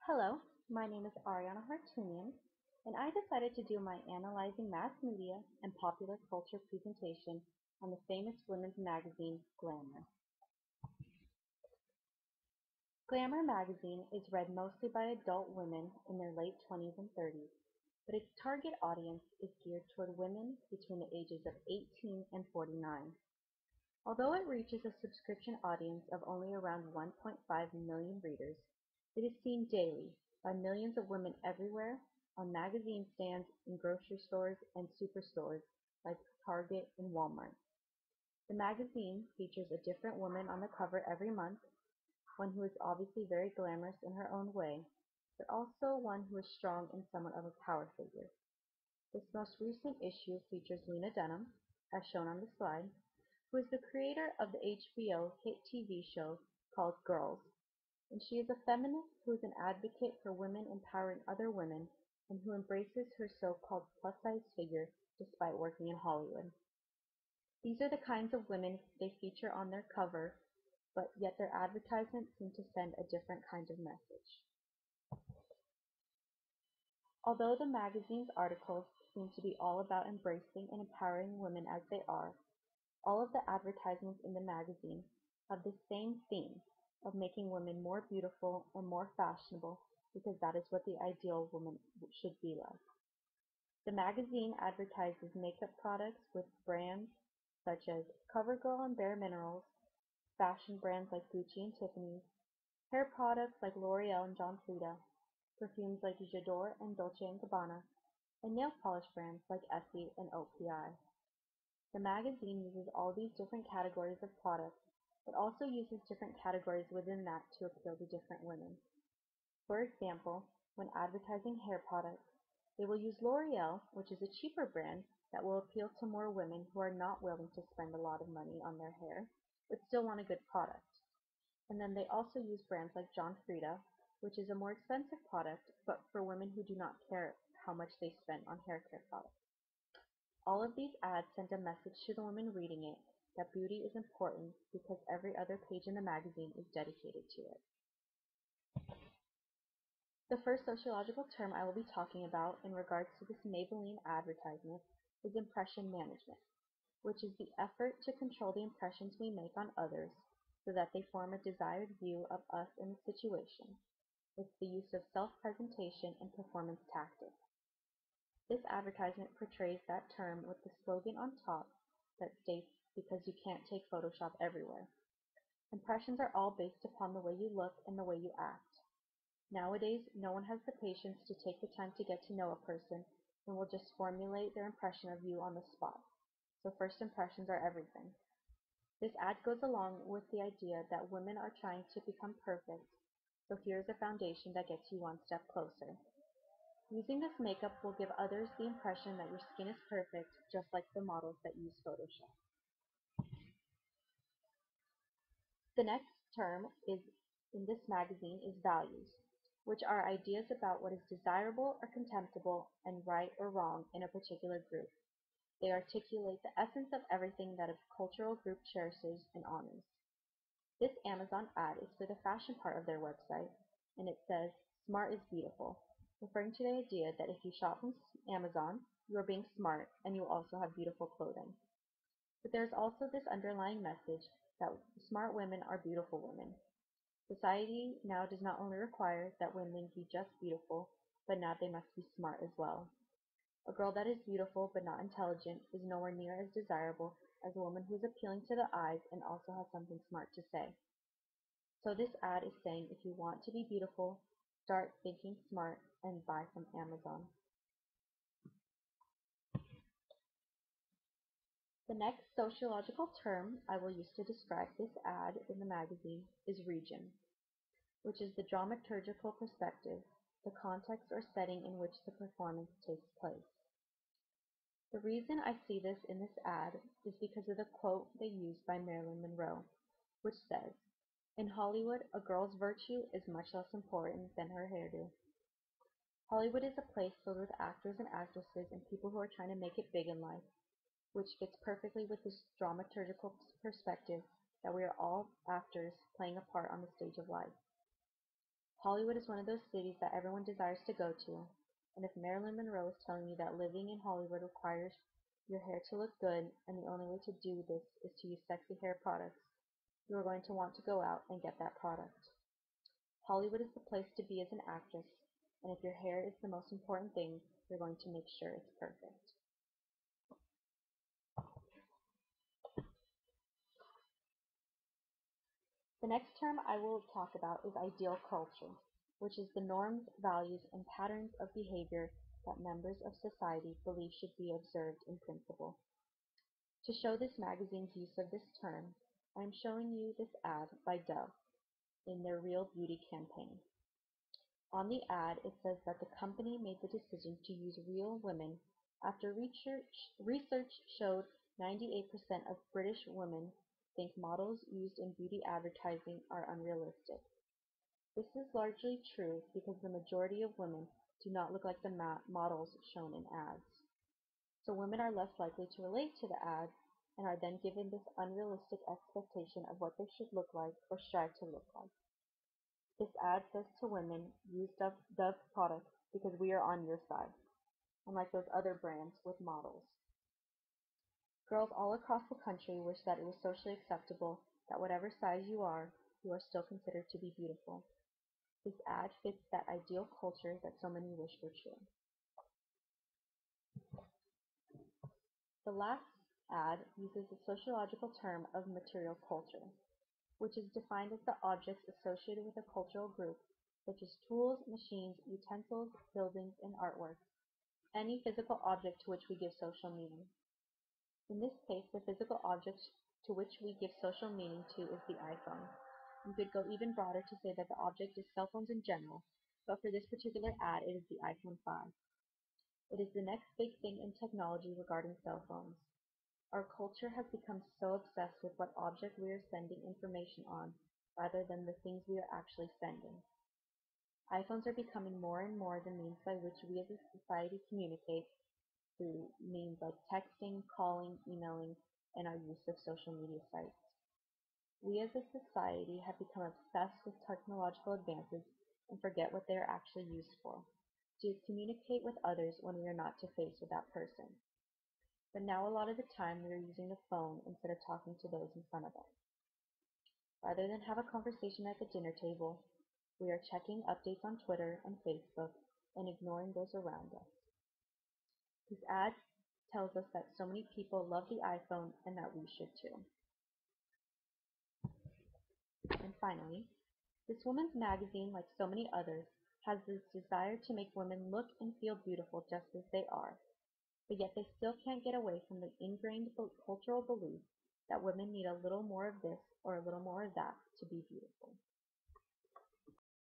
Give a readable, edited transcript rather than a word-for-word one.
Hello, my name is Ariana Hartunian, and I decided to do my Analyzing Mass Media and Popular Culture presentation on the famous women's magazine, Glamour. Glamour magazine is read mostly by adult women in their late 20s and 30s, but its target audience is geared toward women between the ages of 18 and 49. Although it reaches a subscription audience of only around 1.5 million readers, it is seen daily by millions of women everywhere on magazine stands in grocery stores and superstores like Target and Walmart. The magazine features a different woman on the cover every month, one who is obviously very glamorous in her own way, but also one who is strong and somewhat of a power figure. This most recent issue features Lena Dunham, as shown on the slide, who is the creator of the HBO hit TV show called Girls, and she is a feminist who is an advocate for women empowering other women and who embraces her so-called plus-size figure despite working in Hollywood. These are the kinds of women they feature on their cover, but yet their advertisements seem to send a different kind of message. Although the magazine's articles seem to be all about embracing and empowering women as they are, all of the advertisements in the magazine have the same theme of making women more beautiful and more fashionable because that is what the ideal woman should be like. The magazine advertises makeup products with brands such as CoverGirl and Bare Minerals, fashion brands like Gucci and Tiffany's, hair products like L'Oreal and John Frieda, perfumes like J'adore and Dolce & Gabbana, and nail polish brands like Essie and OPI. The magazine uses all these different categories of products, but also uses different categories within that to appeal to different women. For example, when advertising hair products, they will use L'Oreal, which is a cheaper brand that will appeal to more women who are not willing to spend a lot of money on their hair, but still want a good product. And then they also use brands like John Frieda, which is a more expensive product, but for women who do not care how much they spend on hair care products. All of these ads send a message to the women reading it that beauty is important because every other page in the magazine is dedicated to it. The first sociological term I will be talking about in regards to this Maybelline advertisement is impression management, which is the effort to control the impressions we make on others so that they form a desired view of us in a situation. It's the use of self-presentation and performance tactics. This advertisement portrays that term with the slogan on top that states, "Because you can't take Photoshop everywhere." Impressions are all based upon the way you look and the way you act. Nowadays, no one has the patience to take the time to get to know a person and will just formulate their impression of you on the spot. So first impressions are everything. This ad goes along with the idea that women are trying to become perfect, so here's a foundation that gets you one step closer. Using this makeup will give others the impression that your skin is perfect, just like the models that use Photoshop. The next term is in this magazine is values, which are ideas about what is desirable or contemptible and right or wrong in a particular group. They articulate the essence of everything that a cultural group cherishes and honors. This Amazon ad is for the fashion part of their website, and it says, "Smart is beautiful," referring to the idea that if you shop from Amazon, you are being smart and you also have beautiful clothing. But there is also this underlying message that smart women are beautiful women. Society now does not only require that women be just beautiful, but now they must be smart as well. A girl that is beautiful but not intelligent is nowhere near as desirable as a woman who is appealing to the eyes and also has something smart to say. So this ad is saying if you want to be beautiful, start thinking smart and buy from Amazon. The next sociological term I will use to describe this ad in the magazine is region, which is the dramaturgical perspective, the context or setting in which the performance takes place. The reason I see this in this ad is because of the quote they used by Marilyn Monroe, which says, "In Hollywood, a girl's virtue is much less important than her hairdo." Hollywood is a place filled with actors and actresses and people who are trying to make it big in life, which fits perfectly with this dramaturgical perspective that we are all actors playing a part on the stage of life. Hollywood is one of those cities that everyone desires to go to, and if Marilyn Monroe is telling you that living in Hollywood requires your hair to look good and the only way to do this is to use sexy hair products, you are going to want to go out and get that product. Hollywood is the place to be as an actress, and if your hair is the most important thing, you're going to make sure it's perfect. The next term I will talk about is ideal culture, which is the norms, values, and patterns of behavior that members of society believe should be observed in principle. To show this magazine's use of this term, I am showing you this ad by Dove in their Real Beauty campaign. On the ad, it says that the company made the decision to use real women after research showed 98% of British women think models used in beauty advertising are unrealistic. This is largely true because the majority of women do not look like the models shown in ads. So women are less likely to relate to the ad and are then given this unrealistic expectation of what they should look like or strive to look like. This ad says to women, use Dove products because we are on your side, unlike those other brands with models. Girls all across the country wish that it was socially acceptable that whatever size you are still considered to be beautiful. This ad fits that ideal culture that so many wish were true. The last ad uses the sociological term of material culture, which is defined as the objects associated with a cultural group, such as tools, machines, utensils, buildings, and artwork, any physical object to which we give social meaning. In this case, the physical object to which we give social meaning to is the iPhone. You could go even broader to say that the object is cell phones in general, but for this particular ad, it is the iPhone 5. It is the next big thing in technology regarding cell phones. Our culture has become so obsessed with what object we are sending information on rather than the things we are actually sending. iPhones are becoming more and more the means by which we as a society communicate through means like texting, calling, emailing, and our use of social media sites. We as a society have become obsessed with technological advances and forget what they are actually used for, to communicate with others when we are not to face with that person. But now a lot of the time we are using the phone instead of talking to those in front of us. Rather than have a conversation at the dinner table, we are checking updates on Twitter and Facebook and ignoring those around us. This ad tells us that so many people love the iPhone and that we should too. And finally, this woman's magazine, like so many others, has this desire to make women look and feel beautiful just as they are, but yet they still can't get away from the ingrained cultural belief that women need a little more of this or a little more of that to be beautiful.